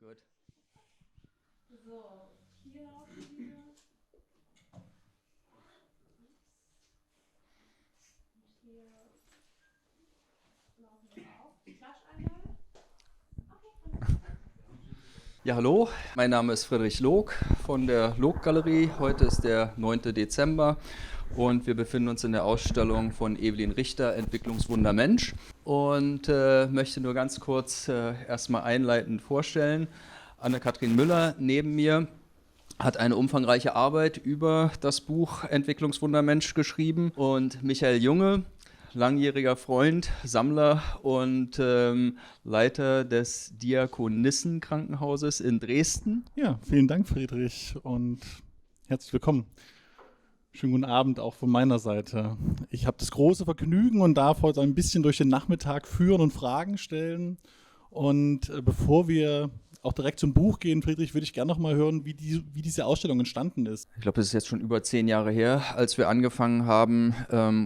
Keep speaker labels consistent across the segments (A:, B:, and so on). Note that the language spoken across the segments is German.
A: Gut.
B: So, hier laufen wir. Und hier laufen wir auch. Ich klatsch einmal.
A: Ja, hallo, mein Name ist Friedrich Log von der Log-Galerie. Heute ist der 9. Dezember und wir befinden uns in der Ausstellung von Evelyn Richter, Entwicklungswunder Mensch. Und möchte nur ganz kurz erstmal einleitend vorstellen. Anne-Kathrin Müller neben mir hat eine umfangreiche Arbeit über das Buch Entwicklungswunder Mensch geschrieben. Und Michael Junge, langjähriger Freund, Sammler und Leiter des Diakonissenkrankenhauses in Dresden.
C: Ja, vielen Dank, Friedrich, und herzlich willkommen. Schönen guten Abend auch von meiner Seite. Ich habe das große Vergnügen und darf heute ein bisschen durch den Nachmittag führen und Fragen stellen. Und bevor wir auch direkt zum Buch gehen, Friedrich, würde ich gerne noch mal hören, wie diese Ausstellung entstanden ist.
A: Ich glaube, es ist jetzt schon über 10 Jahre her, als wir angefangen haben,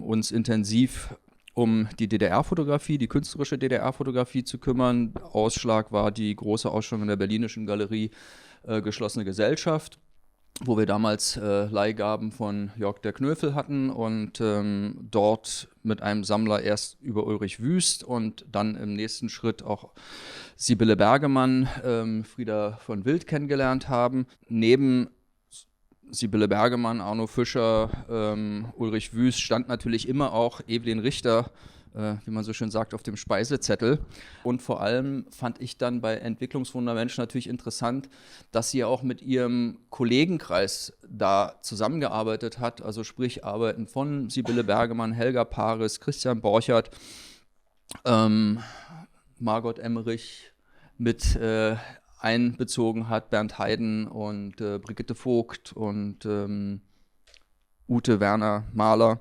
A: uns intensiv um die DDR-Fotografie, die künstlerische DDR-Fotografie zu kümmern. Ausschlag war die große Ausstellung in der Berlinischen Galerie Geschlossene Gesellschaft, wo wir damals Leihgaben von Jörg der Knöfel hatten und dort mit einem Sammler erst über Ulrich Wüst und dann im nächsten Schritt auch Sibylle Bergemann, Frieda von Wild kennengelernt haben. Neben Sibylle Bergemann, Arno Fischer, Ulrich Wüst stand natürlich immer auch Evelyn Richter, wie man so schön sagt, auf dem Speisezettel. Und vor allem fand ich dann bei Entwicklungswunder Mensch natürlich interessant, dass sie auch mit ihrem Kollegenkreis da zusammengearbeitet hat, also sprich Arbeiten von Sibylle Bergemann, Helga Paris, Christian Borchert, Margot Emmerich mit einbezogen hat, Bernd Heiden und Brigitte Vogt und Ute Werner Mahler.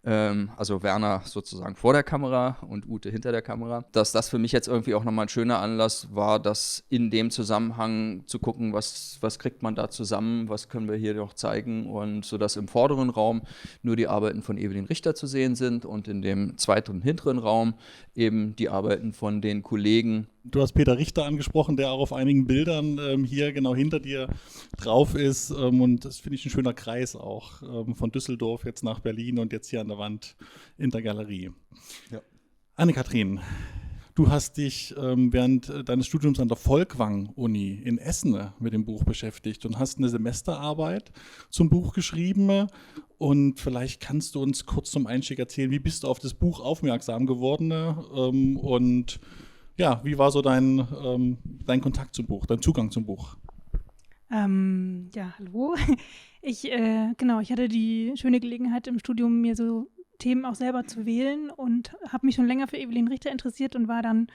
A: Also Werner sozusagen vor der Kamera und Ute hinter der Kamera. Dass das für mich jetzt irgendwie auch nochmal ein schöner Anlass war, das in dem Zusammenhang zu gucken, was kriegt man da zusammen, was können wir hier noch zeigen, und so dass im vorderen Raum nur die Arbeiten von Evelyn Richter zu sehen sind und in dem zweiten und hinteren Raum eben die Arbeiten von den Kollegen.
C: Du hast Peter Richter angesprochen, der auch auf einigen Bildern hier genau hinter dir drauf ist. Und das finde ich ein schöner Kreis auch, von Düsseldorf jetzt nach Berlin und jetzt hier an der Wand in der Galerie.
A: Ja.
C: Anne-Kathrin, du hast dich während deines Studiums an der Folkwang-Uni in Essen mit dem Buch beschäftigt und hast eine Semesterarbeit zum Buch geschrieben. Und vielleicht kannst du uns kurz zum Einstieg erzählen, wie bist du auf das Buch aufmerksam geworden und ja, wie war so dein Kontakt zum Buch, dein Zugang zum Buch?
B: Ja, hallo. Ich hatte die schöne Gelegenheit im Studium, mir so Themen auch selber zu wählen und habe mich schon länger für Evelyn Richter interessiert und war dann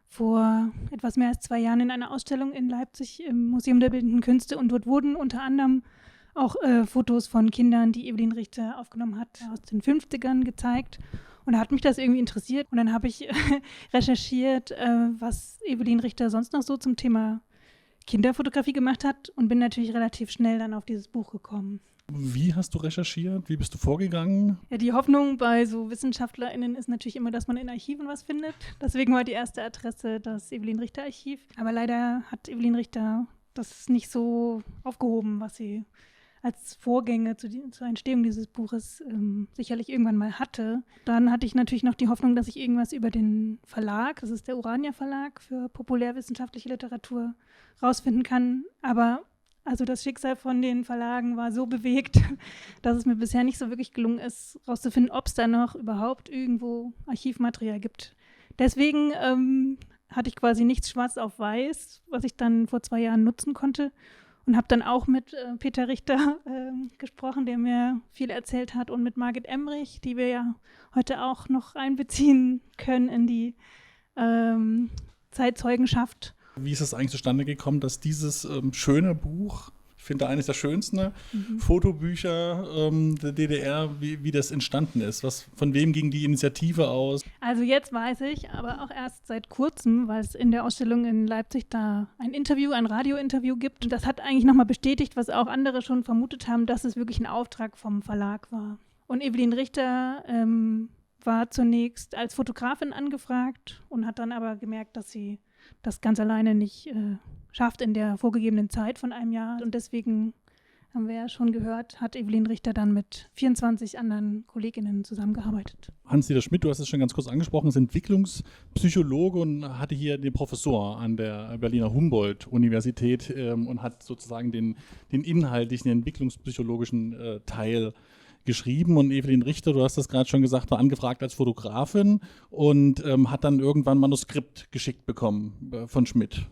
B: vor etwas mehr als 2 Jahren in einer Ausstellung in Leipzig im Museum der Bildenden Künste, und dort wurden unter anderem auch Fotos von Kindern, die Evelyn Richter aufgenommen hat, aus den 50ern gezeigt. Und da hat mich das irgendwie interessiert. Und dann habe ich recherchiert, was Evelyn Richter sonst noch so zum Thema Kinderfotografie gemacht hat, und bin natürlich relativ schnell dann auf dieses Buch gekommen.
C: Wie hast du recherchiert? Wie bist du vorgegangen?
B: Ja, die Hoffnung bei so WissenschaftlerInnen ist natürlich immer, dass man in Archiven was findet. Deswegen war die erste Adresse das Evelyn Richter Archiv. Aber leider hat Evelyn Richter das nicht so aufgehoben, was sie als Vorgänge zur Entstehung dieses Buches sicherlich irgendwann mal hatte. Dann hatte ich natürlich noch die Hoffnung, dass ich irgendwas über den Verlag, das ist der Urania Verlag für populärwissenschaftliche Literatur, rausfinden kann. Aber also das Schicksal von den Verlagen war so bewegt, dass es mir bisher nicht so wirklich gelungen ist, rauszufinden, ob es da noch überhaupt irgendwo Archivmaterial gibt. Deswegen hatte ich quasi nichts schwarz auf weiß, was ich dann vor 2 Jahren nutzen konnte. Und habe dann auch mit Peter Richter gesprochen, der mir viel erzählt hat, und mit Margit Emmerich, die wir ja heute auch noch einbeziehen können in die Zeitzeugenschaft.
C: Wie ist es eigentlich zustande gekommen, dass dieses schöne Buch, ich finde eines der schönsten Fotobücher der DDR, wie das entstanden ist? Von wem ging die Initiative aus?
B: Also jetzt weiß ich, aber auch erst seit kurzem, weil es in der Ausstellung in Leipzig da ein Radiointerview gibt. Und das hat eigentlich nochmal bestätigt, was auch andere schon vermutet haben, dass es wirklich ein Auftrag vom Verlag war. Und Evelyn Richter war zunächst als Fotografin angefragt und hat dann aber gemerkt, dass sie das ganz alleine nicht schafft in der vorgegebenen Zeit von einem Jahr. Und deswegen, haben wir ja schon gehört, hat Evelyn Richter dann mit 24 anderen KollegInnen zusammengearbeitet.
C: Hans-Dieter Schmidt, du hast es schon ganz kurz angesprochen, ist Entwicklungspsychologe und hatte hier den Professor an der Berliner Humboldt-Universität und hat sozusagen den inhaltlichen, den entwicklungspsychologischen Teil geschrieben. Und Evelyn Richter, du hast das gerade schon gesagt, war angefragt als Fotografin und hat dann irgendwann ein Manuskript geschickt bekommen von Schmidt.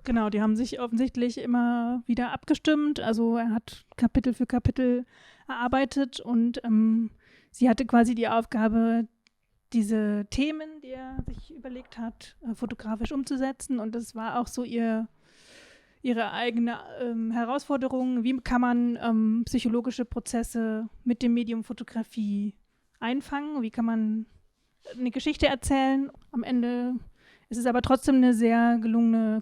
B: Genau, die haben sich offensichtlich immer wieder abgestimmt. Also er hat Kapitel für Kapitel erarbeitet und sie hatte quasi die Aufgabe, diese Themen, die er sich überlegt hat, fotografisch umzusetzen. Und das war auch so ihre eigene Herausforderung. Wie kann man psychologische Prozesse mit dem Medium Fotografie einfangen? Wie kann man eine Geschichte erzählen? Am Ende ist es aber trotzdem eine sehr gelungene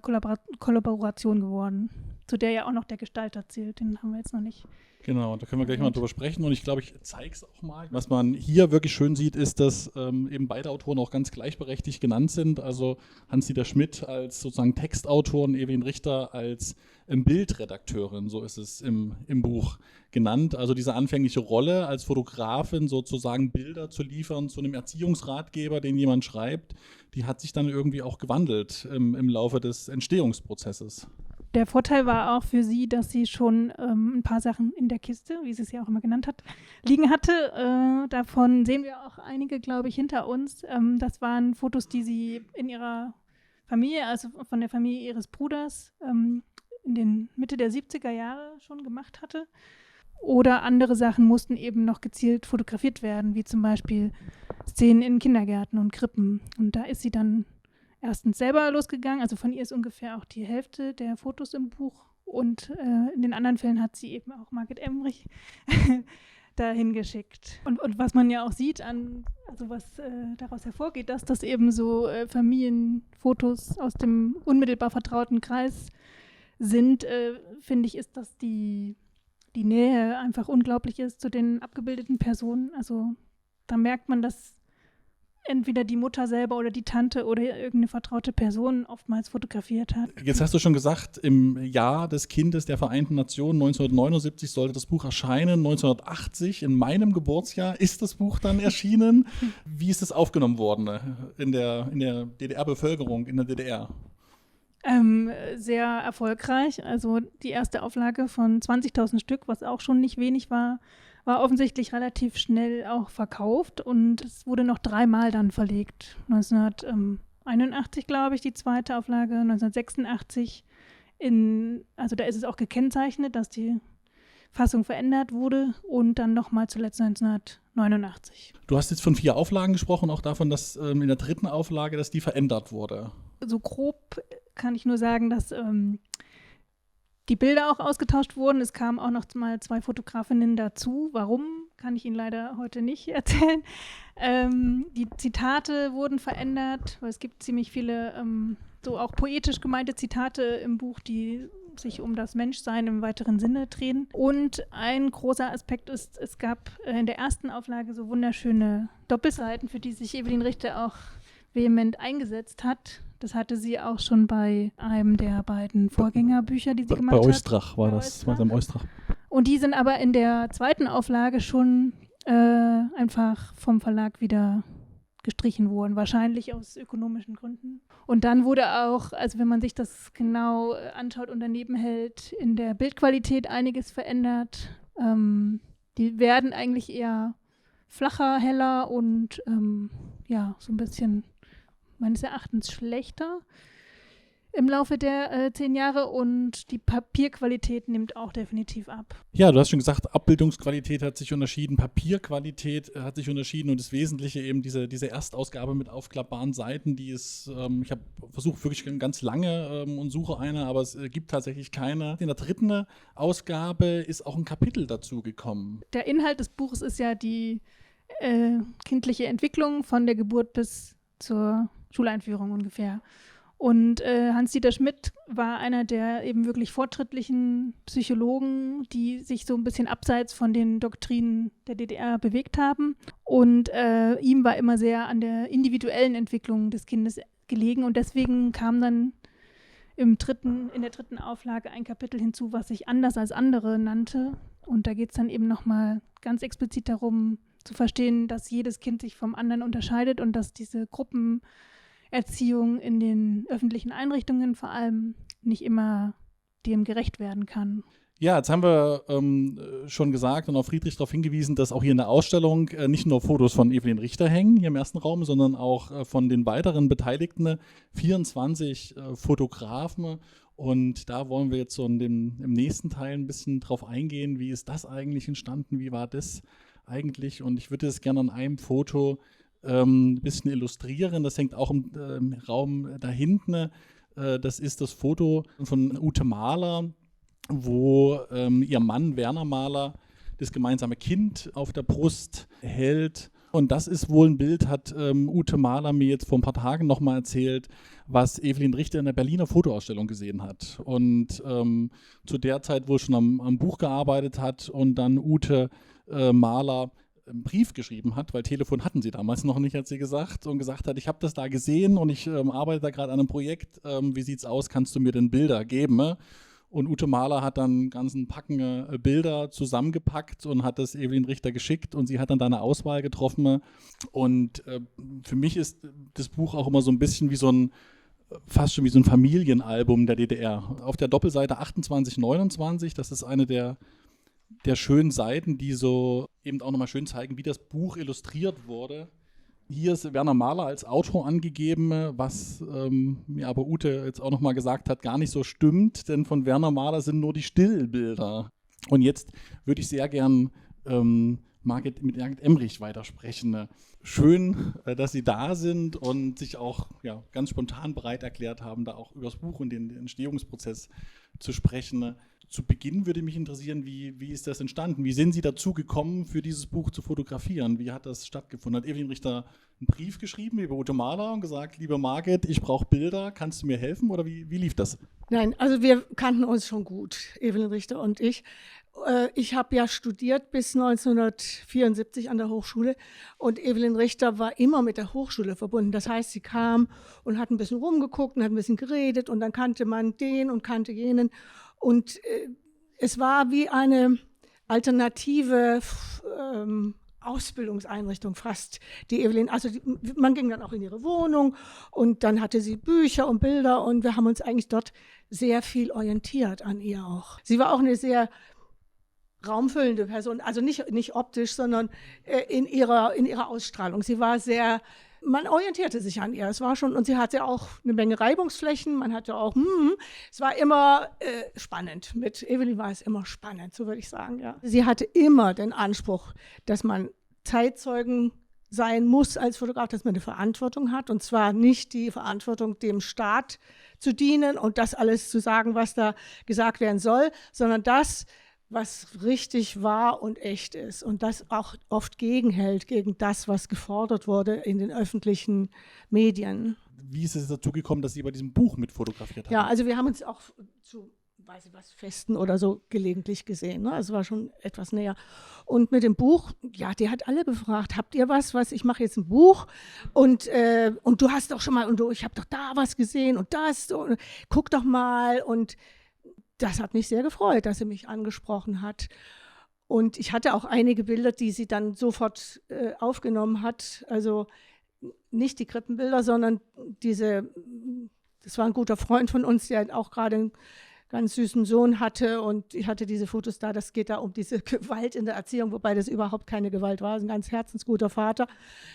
B: Kollaboration geworden, zu der ja auch noch der Gestalter zählt. Den haben wir jetzt noch nicht.
C: Genau, da können wir gleich mal drüber sprechen und ich glaube, ich zeige es auch mal. Was man hier wirklich schön sieht, ist, dass eben beide Autoren auch ganz gleichberechtigt genannt sind. Also Hans-Dieter Schmidt als sozusagen Textautor und Evelyn Richter als Bildredakteurin, so ist es im Buch genannt. Also diese anfängliche Rolle als Fotografin sozusagen Bilder zu liefern zu einem Erziehungsratgeber, den jemand schreibt, die hat sich dann irgendwie auch gewandelt im Laufe des Entstehungsprozesses.
B: Der Vorteil war auch für sie, dass sie schon ein paar Sachen in der Kiste, wie sie es ja auch immer genannt hat, liegen hatte. Davon sehen wir auch einige, glaube ich, hinter uns. Das waren Fotos, die sie in ihrer Familie, also von der Familie ihres Bruders, in den Mitte der 70er Jahre schon gemacht hatte. Oder andere Sachen mussten eben noch gezielt fotografiert werden, wie zum Beispiel Szenen in Kindergärten und Krippen. Und da ist sie dann erstens selber losgegangen, also von ihr ist ungefähr auch die Hälfte der Fotos im Buch und in den anderen Fällen hat sie eben auch Margit Emmerich dahin geschickt. Und was man ja auch sieht, also was daraus hervorgeht, dass das eben so Familienfotos aus dem unmittelbar vertrauten Kreis sind, finde ich, ist, dass die Nähe einfach unglaublich ist zu den abgebildeten Personen. Also da merkt man, dass entweder die Mutter selber oder die Tante oder irgendeine vertraute Person oftmals fotografiert hat.
C: Jetzt hast du schon gesagt, im Jahr des Kindes der Vereinten Nationen 1979 sollte das Buch erscheinen. 1980, in meinem Geburtsjahr, ist das Buch dann erschienen. Wie ist es aufgenommen worden in der DDR-Bevölkerung, in der DDR?
B: Sehr erfolgreich. Also die erste Auflage von 20.000 Stück, was auch schon nicht wenig war offensichtlich relativ schnell auch verkauft und es wurde noch 3-mal dann verlegt. 1981, glaube ich, die zweite Auflage, 1986 also da ist es auch gekennzeichnet, dass die Fassung verändert wurde und dann nochmal zuletzt 1989.
C: Du hast jetzt von 4 Auflagen gesprochen, auch davon, dass in der 3. Auflage, dass die verändert wurde.
B: So grob kann ich nur sagen, dass die Bilder auch ausgetauscht wurden. Es kamen auch noch mal 2 Fotografinnen dazu. Warum, kann ich Ihnen leider heute nicht erzählen. Die Zitate wurden verändert, weil es gibt ziemlich viele so auch poetisch gemeinte Zitate im Buch, die sich um das Menschsein im weiteren Sinne drehen. Und ein großer Aspekt ist, es gab in der ersten Auflage so wunderschöne Doppelseiten, für die sich Evelyn Richter auch vehement eingesetzt hat. Das hatte sie auch schon bei einem der beiden Vorgängerbücher, die sie gemacht hat.
C: Bei Oistrach war das, war es am Oistrach.
B: Und die sind aber in der zweiten Auflage schon einfach vom Verlag wieder gestrichen worden, wahrscheinlich aus ökonomischen Gründen. Und dann wurde auch, also wenn man sich das genau anschaut und daneben hält, in der Bildqualität einiges verändert. Die werden eigentlich eher flacher, heller und so ein bisschen meines Erachtens schlechter im Laufe der 10 Jahre und die Papierqualität nimmt auch definitiv ab.
C: Ja, du hast schon gesagt, Abbildungsqualität hat sich unterschieden, Papierqualität hat sich unterschieden und das Wesentliche eben diese Erstausgabe mit aufklappbaren Seiten, die ist, ich habe versucht wirklich ganz lange und suche eine, aber es gibt tatsächlich keine. In der 3. Ausgabe ist auch ein Kapitel dazu gekommen.
B: Der Inhalt des Buches ist ja die kindliche Entwicklung von der Geburt bis zur Schuleinführung ungefähr. Und Hans-Dieter Schmidt war einer der eben wirklich fortschrittlichen Psychologen, die sich so ein bisschen abseits von den Doktrinen der DDR bewegt haben. Und ihm war immer sehr an der individuellen Entwicklung des Kindes gelegen. Und deswegen kam dann in der dritten Auflage ein Kapitel hinzu, was sich anders als andere nannte. Und da geht es dann eben nochmal ganz explizit darum, zu verstehen, dass jedes Kind sich vom anderen unterscheidet und dass diese Gruppenerziehung in den öffentlichen Einrichtungen vor allem nicht immer dem gerecht werden kann.
C: Ja, jetzt haben wir schon gesagt und auch Friedrich darauf hingewiesen, dass auch hier in der Ausstellung nicht nur Fotos von Evelyn Richter hängen, hier im ersten Raum, sondern auch von den weiteren Beteiligten, 24 Fotografen. Und da wollen wir jetzt so im nächsten Teil ein bisschen drauf eingehen, wie ist das eigentlich entstanden, wie war das eigentlich? Und ich würde es gerne an einem Foto ein bisschen illustrieren. Das hängt auch im Raum da hinten. Das ist das Foto von Ute Mahler, wo ihr Mann Werner Mahler das gemeinsame Kind auf der Brust hält. Und das ist wohl ein Bild, hat Ute Mahler mir jetzt vor ein paar Tagen nochmal erzählt, was Evelyn Richter in der Berliner Fotoausstellung gesehen hat. Und zu der Zeit wohl schon am Buch gearbeitet hat und dann Ute Mahler einen Brief geschrieben hat, weil Telefon hatten sie damals noch nicht, hat sie gesagt, und gesagt hat, ich habe das da gesehen und ich arbeite da gerade an einem Projekt. Wie sieht's aus? Kannst du mir denn Bilder geben? Und Ute Mahler hat dann einen ganzen Packen Bilder zusammengepackt und hat das Evelyn Richter geschickt und sie hat dann da eine Auswahl getroffen. Und für mich ist das Buch auch immer so ein bisschen wie fast schon wie so ein Familienalbum der DDR. Auf der Doppelseite 28, 29, das ist eine der schönen Seiten, die so eben auch nochmal schön zeigen, wie das Buch illustriert wurde. Hier ist Werner Mahler als Autor angegeben, was mir aber Ute jetzt auch nochmal gesagt hat, gar nicht so stimmt, denn von Werner Mahler sind nur die Stillbilder. Und jetzt würde ich sehr gern mit Margit Emrich weitersprechen. Schön, dass Sie da sind und sich auch ganz spontan bereit erklärt haben, da auch über das Buch und den Entstehungsprozess zu sprechen. Zu Beginn würde mich interessieren, wie ist das entstanden? Wie sind Sie dazu gekommen, für dieses Buch zu fotografieren? Wie hat das stattgefunden? Hat Evelyn Richter einen Brief geschrieben über Ute Mahler und gesagt, liebe Margit, ich brauche Bilder, kannst du mir helfen? Oder wie lief das?
D: Nein, also wir kannten uns schon gut, Evelyn Richter und ich. Ich habe ja studiert bis 1974 an der Hochschule und Evelyn Richter war immer mit der Hochschule verbunden. Das heißt, sie kam und hat ein bisschen rumgeguckt und hat ein bisschen geredet und dann kannte man den und kannte jenen. Und es war wie eine alternative Ausbildungseinrichtung fast, die Evelyn, also man ging dann auch in ihre Wohnung und dann hatte sie Bücher und Bilder und wir haben uns eigentlich dort sehr viel orientiert an ihr auch. Sie war auch eine sehr raumfüllende Person, also nicht optisch, sondern in ihrer Ausstrahlung. Sie war sehr, man orientierte sich an ihr. Es war schon, und sie hatte auch eine Menge Reibungsflächen. Man hatte auch, es war immer spannend. Mit Evelyn war es immer spannend, so würde ich sagen. Ja. Sie hatte immer den Anspruch, dass man Zeitzeugen sein muss als Fotograf, dass man eine Verantwortung hat. Und zwar nicht die Verantwortung, dem Staat zu dienen und das alles zu sagen, was da gesagt werden soll, sondern das, was richtig wahr und echt ist und das auch oft gegenhält gegen das, was gefordert wurde in den öffentlichen Medien.
C: Wie ist es dazu gekommen, dass Sie bei diesem Buch mit fotografiert haben?
D: Ja, also wir haben uns auch zu, weiß ich was, Festen oder so gelegentlich gesehen. Ne? Also war schon etwas näher. Und mit dem Buch, ja, die hat alle gefragt, habt ihr was, ich mache jetzt ein Buch und du hast doch schon mal, und ich habe doch da was gesehen und das, und guck doch mal und das hat mich sehr gefreut, dass sie mich angesprochen hat. Und ich hatte auch einige Bilder, die sie dann sofort aufgenommen hat. Also nicht die Krippenbilder, sondern das war ein guter Freund von uns, der auch gerade einen ganz süßen Sohn hatte. Und ich hatte diese Fotos da, das geht da um diese Gewalt in der Erziehung, wobei das überhaupt keine Gewalt war, ein ganz herzensguter Vater.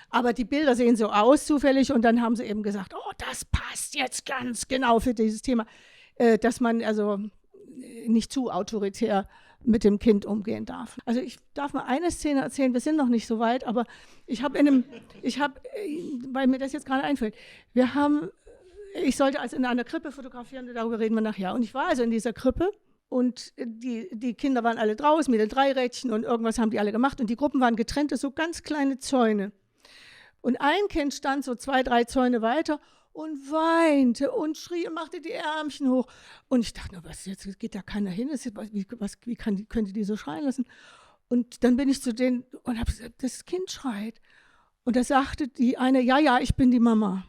D: Aber die Bilder sehen so aus zufällig und dann haben sie eben gesagt, oh, das passt jetzt ganz genau für dieses Thema, dass man also nicht zu autoritär mit dem Kind umgehen darf. Also ich darf mal eine Szene erzählen, wir sind noch nicht so weit, aber weil mir das jetzt gerade einfällt, ich sollte also in einer Krippe fotografieren, darüber reden wir nachher. Und ich war also in dieser Krippe und die Kinder waren alle draußen mit den Dreirädchen und irgendwas haben die alle gemacht und die Gruppen waren getrennt, so ganz kleine Zäune. Und ein Kind stand so 2, 3 Zäune weiter und weinte und schrie und machte die Ärmchen hoch. Und ich dachte, was jetzt geht da keiner hin? Wie könnte die so schreien lassen? Und dann bin ich zu denen und habe gesagt, das Kind schreit. Und da sagte die eine, ja, ich bin die Mama.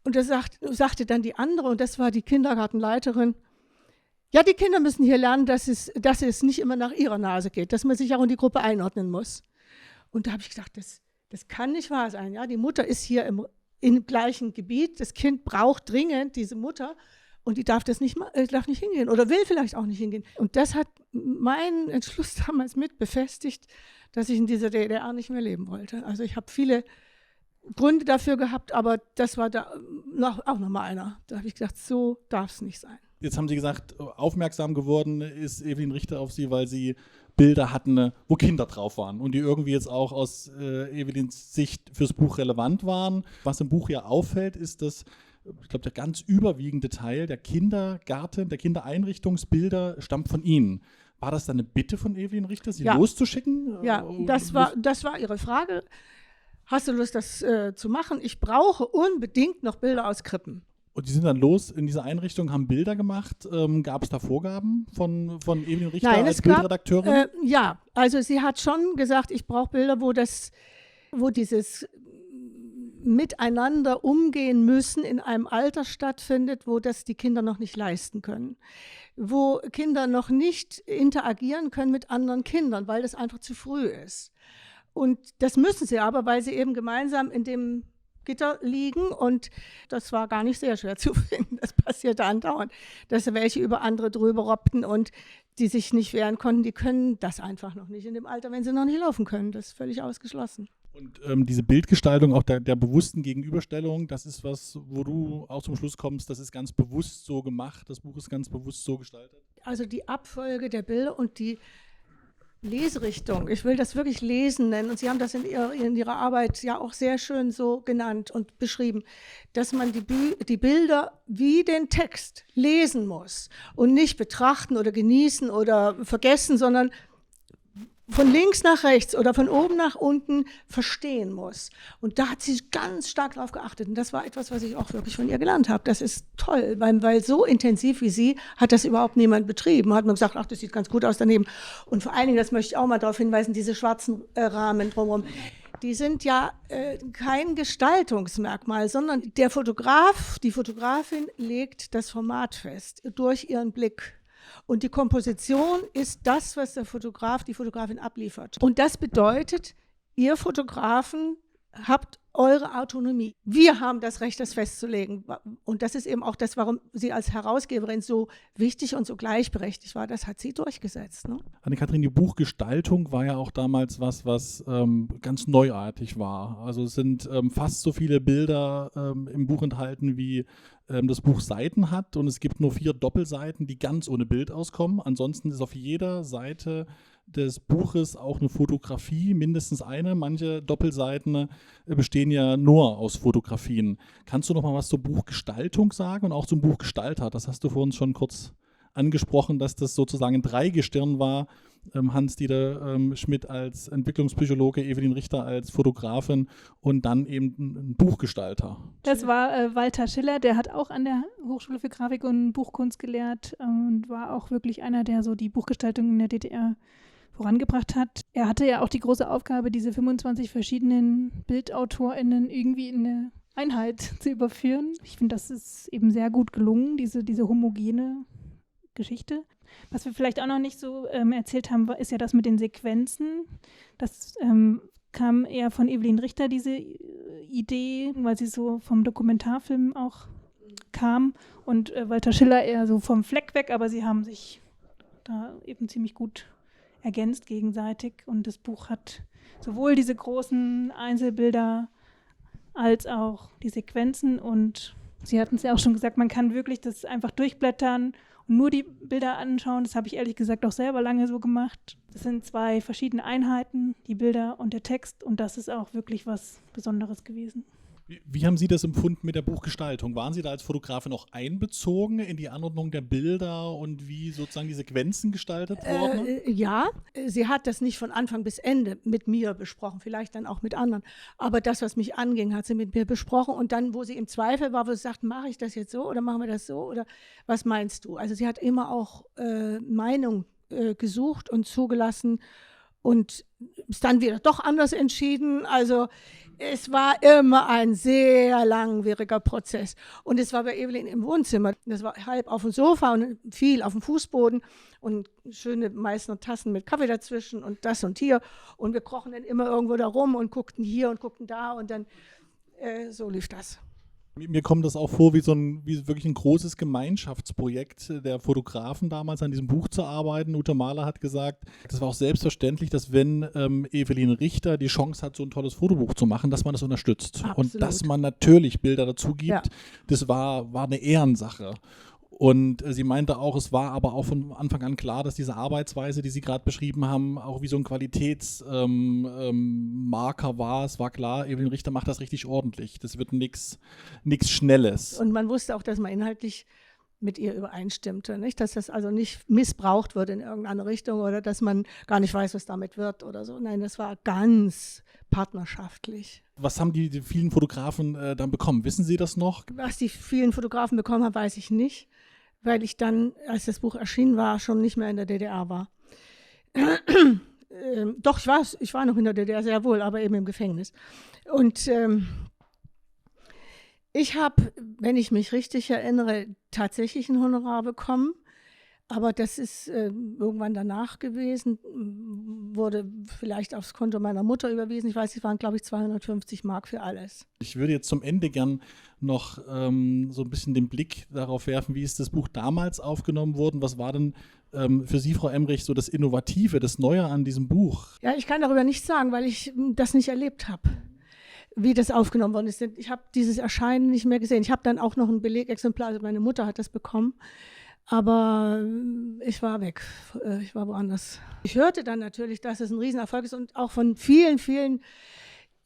D: Und da sagte dann die andere, und das war die Kindergartenleiterin, ja, die Kinder müssen hier lernen, dass es nicht immer nach ihrer Nase geht, dass man sich auch in die Gruppe einordnen muss. Und da habe ich gedacht, das kann nicht wahr sein. Ja? Die Mutter ist hier im gleichen Gebiet, das Kind braucht dringend diese Mutter und die darf nicht hingehen oder will vielleicht auch nicht hingehen. Und das hat meinen Entschluss damals mit befestigt, dass ich in dieser DDR nicht mehr leben wollte. Also ich habe viele Gründe dafür gehabt, aber das war da auch nochmal einer. Da habe ich gedacht, so darf es nicht sein.
C: Jetzt haben Sie gesagt, aufmerksam geworden ist Evelyn Richter auf Sie, weil Sie Bilder hatten, wo Kinder drauf waren und die irgendwie jetzt auch aus Evelyns Sicht fürs Buch relevant waren. Was im Buch ja auffällt, ist, dass, ich glaube, der ganz überwiegende Teil der Kindergarten, der Kindereinrichtungsbilder stammt von Ihnen. War das dann eine Bitte von Evelyn Richter, sie loszuschicken?
D: Ja, das war ihre Frage. Hast du Lust, das zu machen? Ich brauche unbedingt noch Bilder aus Krippen.
C: Und die sind dann los in diese Einrichtung, haben Bilder gemacht. Gab es da Vorgaben von Evelyn Richter als Bildredakteurin?
D: Ja, also sie hat schon gesagt, ich brauche Bilder, wo dieses Miteinander umgehen müssen in einem Alter stattfindet, wo das die Kinder noch nicht leisten können. Wo Kinder noch nicht interagieren können mit anderen Kindern, weil das einfach zu früh ist. Und das müssen sie aber, weil sie eben gemeinsam in dem Gitter liegen und das war gar nicht sehr schwer zu finden. Das passierte andauernd, dass welche über andere drüber robbten und die sich nicht wehren konnten, die können das einfach noch nicht in dem Alter, wenn sie noch nicht laufen können. Das ist völlig ausgeschlossen.
C: Und diese Bildgestaltung, auch der bewussten Gegenüberstellung, das ist was, wo du auch zum Schluss kommst, das ist ganz bewusst so gemacht, das Buch ist ganz bewusst so gestaltet?
D: Also die Abfolge der Bilder und die Leserichtung, ich will das wirklich Lesen nennen und Sie haben das in Ihrer Arbeit ja auch sehr schön so genannt und beschrieben, dass man die Bilder wie den Text lesen muss und nicht betrachten oder genießen oder vergessen, sondern von links nach rechts oder von oben nach unten verstehen muss. Und da hat sie ganz stark darauf geachtet. Und das war etwas, was ich auch wirklich von ihr gelernt habe. Das ist toll, weil so intensiv wie sie hat das überhaupt niemand betrieben. Hat man gesagt, ach, das sieht ganz gut aus daneben. Und vor allen Dingen, das möchte ich auch mal darauf hinweisen, diese schwarzen Rahmen drumherum, die sind ja kein Gestaltungsmerkmal, sondern der Fotograf, die Fotografin legt das Format fest durch ihren Blick. Und die Komposition ist das, was der Fotograf, die Fotografin abliefert. Und das bedeutet, ihr Fotografen habt eure Autonomie. Wir haben das Recht, das festzulegen. Und das ist eben auch das, warum sie als Herausgeberin so wichtig und so gleichberechtigt war. Das hat sie durchgesetzt. Ne?
C: Anne-Kathrin, die Buchgestaltung war ja auch damals was ganz neuartig war. Also es sind fast so viele Bilder im Buch enthalten, wie das Buch Seiten hat. Und es gibt nur 4 Doppelseiten, die ganz ohne Bild auskommen. Ansonsten ist auf jeder Seite des Buches auch eine Fotografie, mindestens eine. Manche Doppelseiten bestehen ja nur aus Fotografien. Kannst du noch mal was zur Buchgestaltung sagen und auch zum Buchgestalter? Das hast du vor uns schon kurz angesprochen, dass das sozusagen ein Dreigestirn war. Hans-Dieter Schmidt als Entwicklungspsychologe, Evelyn Richter als Fotografin und dann eben ein Buchgestalter.
B: Das war Walter Schiller, der hat auch an der Hochschule für Grafik und Buchkunst gelehrt und war auch wirklich einer, der so die Buchgestaltung in der DDR vorangebracht hat. Er hatte ja auch die große Aufgabe, diese 25 verschiedenen BildautorInnen irgendwie in eine Einheit zu überführen. Ich finde, das ist eben sehr gut gelungen, diese homogene Geschichte. Was wir vielleicht auch noch nicht so erzählt haben, ist ja das mit den Sequenzen. Das kam eher von Evelyn Richter, diese Idee, weil sie so vom Dokumentarfilm auch kam und Walter Schiller eher so vom Fleck weg, aber sie haben sich da eben ziemlich gut ergänzt gegenseitig und das Buch hat sowohl diese großen Einzelbilder als auch die Sequenzen und Sie hatten es ja auch schon gesagt, man kann wirklich das einfach durchblättern und nur die Bilder anschauen. Das habe ich ehrlich gesagt auch selber lange so gemacht. Das sind 2 verschiedene Einheiten, die Bilder und der Text und das ist auch wirklich was Besonderes gewesen.
C: Wie haben Sie das empfunden mit der Buchgestaltung? Waren Sie da als Fotografin auch einbezogen in die Anordnung der Bilder und wie sozusagen die Sequenzen gestaltet wurden?
D: Ja, sie hat das nicht von Anfang bis Ende mit mir besprochen, vielleicht dann auch mit anderen. Aber das, was mich anging, hat sie mit mir besprochen. Und dann, wo sie im Zweifel war, wo sie sagt, mache ich das jetzt so oder machen wir das so oder was meinst du? Also sie hat immer auch Meinung gesucht und zugelassen und ist dann wieder doch anders entschieden. Also Es war immer ein sehr langwieriger Prozess. Und es war bei Evelyn im Wohnzimmer. Das war halb auf dem Sofa und viel auf dem Fußboden und schöne Meißner Tassen mit Kaffee dazwischen und das und hier. Und wir krochen dann immer irgendwo da rum und guckten hier und guckten da und dann so lief das.
C: Mir kommt das auch vor, wie wirklich ein großes Gemeinschaftsprojekt der Fotografen damals an diesem Buch zu arbeiten. Ute Mahler hat gesagt, das war auch selbstverständlich, dass wenn Evelyn Richter die Chance hat, so ein tolles Fotobuch zu machen, dass man das unterstützt.
D: Absolut.
C: Und dass man natürlich Bilder dazu gibt,
D: Ja.
C: das war eine Ehrensache. Und sie meinte auch, es war aber auch von Anfang an klar, dass diese Arbeitsweise, die Sie gerade beschrieben haben, auch wie so ein Qualitätsmarker war. Es war klar, Evelyn Richter macht das richtig ordentlich. Das wird nichts Schnelles.
D: Und man wusste auch, dass man inhaltlich mit ihr übereinstimmte, nicht? Dass das also nicht missbraucht wird in irgendeine Richtung oder dass man gar nicht weiß, was damit wird oder so. Nein, das war ganz partnerschaftlich.
C: Was haben die vielen Fotografen dann bekommen? Wissen Sie das noch?
D: Was die vielen Fotografen bekommen haben, weiß ich nicht, weil ich dann, als das Buch erschienen war, schon nicht mehr in der DDR war. Doch, ich war noch in der DDR, sehr wohl, aber eben im Gefängnis. Und ich habe, wenn ich mich richtig erinnere, tatsächlich ein Honorar bekommen. Aber das ist irgendwann danach gewesen, wurde vielleicht aufs Konto meiner Mutter überwiesen. Ich weiß, es waren, glaube ich, 250 Mark für alles.
C: Ich würde jetzt zum Ende gern noch so ein bisschen den Blick darauf werfen, wie ist das Buch damals aufgenommen worden? Was war denn für Sie, Frau Emrich, so das Innovative, das Neue an diesem Buch?
D: Ja, ich kann darüber nichts sagen, weil ich das nicht erlebt habe, wie das aufgenommen worden ist. Ich habe dieses Erscheinen nicht mehr gesehen. Ich habe dann auch noch ein Belegexemplar, also meine Mutter hat das bekommen. Aber ich war weg, ich war woanders. Ich hörte dann natürlich, dass es ein Riesenerfolg ist und auch von vielen, vielen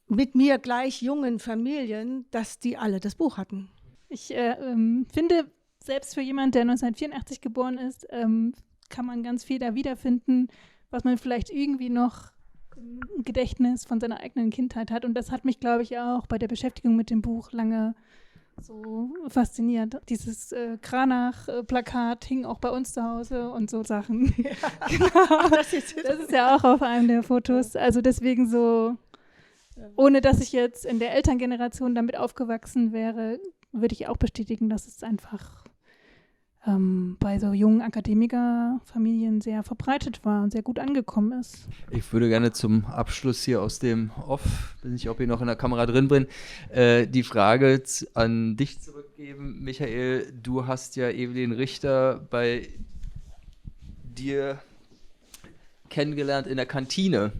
D: mit mir gleich jungen Familien, dass die alle das Buch hatten.
B: Ich finde, selbst für jemanden, der 1984 geboren ist, kann man ganz viel da wiederfinden, was man vielleicht irgendwie noch im Gedächtnis von seiner eigenen Kindheit hat. Und das hat mich, glaube ich, auch bei der Beschäftigung mit dem Buch lange so fasziniert. Dieses Kranach-Plakat hing auch bei uns zu Hause und so Sachen. Ja. Genau. Das ist ja auch auf einem der Fotos. Also deswegen so, ohne dass ich jetzt in der Elterngeneration damit aufgewachsen wäre, würde ich auch bestätigen, dass es einfach bei so jungen Akademikerfamilien sehr verbreitet war und sehr gut angekommen ist.
A: Ich würde gerne zum Abschluss hier aus dem Off, weiß nicht, ob ich noch in der Kamera drin bin, die Frage an dich zurückgeben. Michael, du hast ja Evelyn Richter bei dir kennengelernt in der Kantine.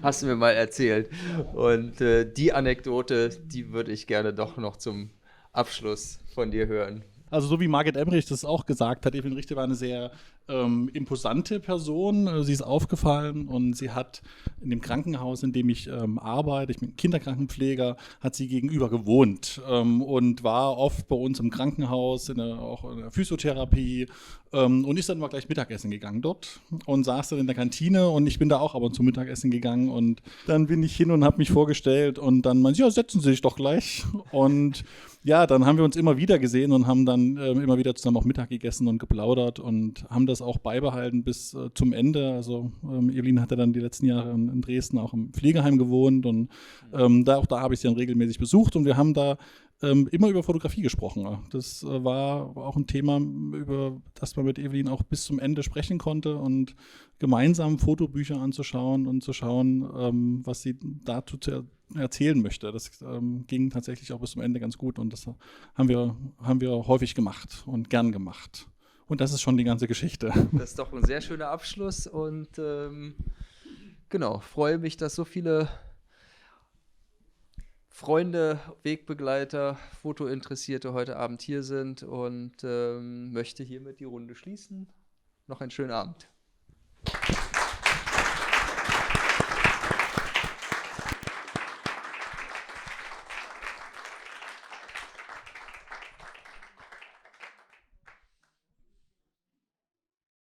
A: Hast du mir mal erzählt. Und die Anekdote, die würde ich gerne doch noch zum Abschluss von dir hören.
C: Also so wie Margit Emrich das auch gesagt hat, Evelyn Richter war eine sehr imposante Person. Sie ist aufgefallen und sie hat in dem Krankenhaus, in dem ich arbeite, ich bin Kinderkrankenpfleger, hat sie gegenüber gewohnt und war oft bei uns im Krankenhaus, auch in der Physiotherapie und ist dann mal gleich Mittagessen gegangen dort und saß dann in der Kantine und ich bin da auch aber zum Mittagessen gegangen und dann bin ich hin und habe mich vorgestellt und dann meinte sie, ja, setzen Sie sich doch gleich und ja, dann haben wir uns immer wieder gesehen und haben dann immer wieder zusammen auch Mittag gegessen und geplaudert und haben das auch beibehalten bis zum Ende. Also Evelyn hatte dann die letzten Jahre in Dresden auch im Pflegeheim gewohnt und da habe ich sie dann regelmäßig besucht und wir haben da immer über Fotografie gesprochen. Das war auch ein Thema, über das man mit Evelyn auch bis zum Ende sprechen konnte und gemeinsam Fotobücher anzuschauen und zu schauen, was sie dazu erzählen möchte. Das ging tatsächlich auch bis zum Ende ganz gut und das haben wir häufig gemacht und gern gemacht. Und das ist schon die ganze Geschichte.
A: Das ist doch ein sehr schöner Abschluss und genau, freue mich, dass so viele Freunde, Wegbegleiter, Fotointeressierte heute Abend hier sind und möchte hiermit die Runde schließen. Noch einen schönen Abend.